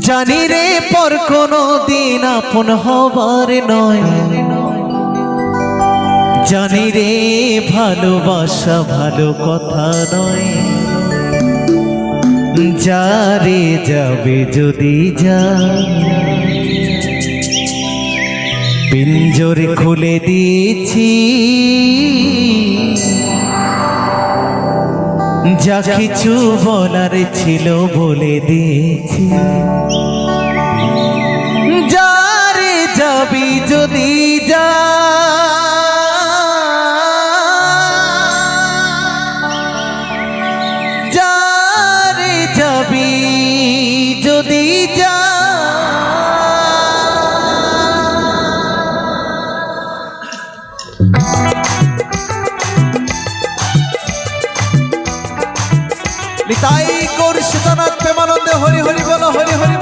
জানি রে পর কোনো দিন আপন হবার নয়, জানি রে ভালোবাসা ভালো কথা নয়। যারে যাবে যদি যা, পিঞ্জরে খুলে দিয়েছি, যা কিছু বলার ছিল বলে দিয়েছি। যারে যাবি যদি যা, যারে যাবি যদি যা, নিতাই গৌর সীতানাথ প্রেমানন্দে হরি হরি বলো, হরি হরি।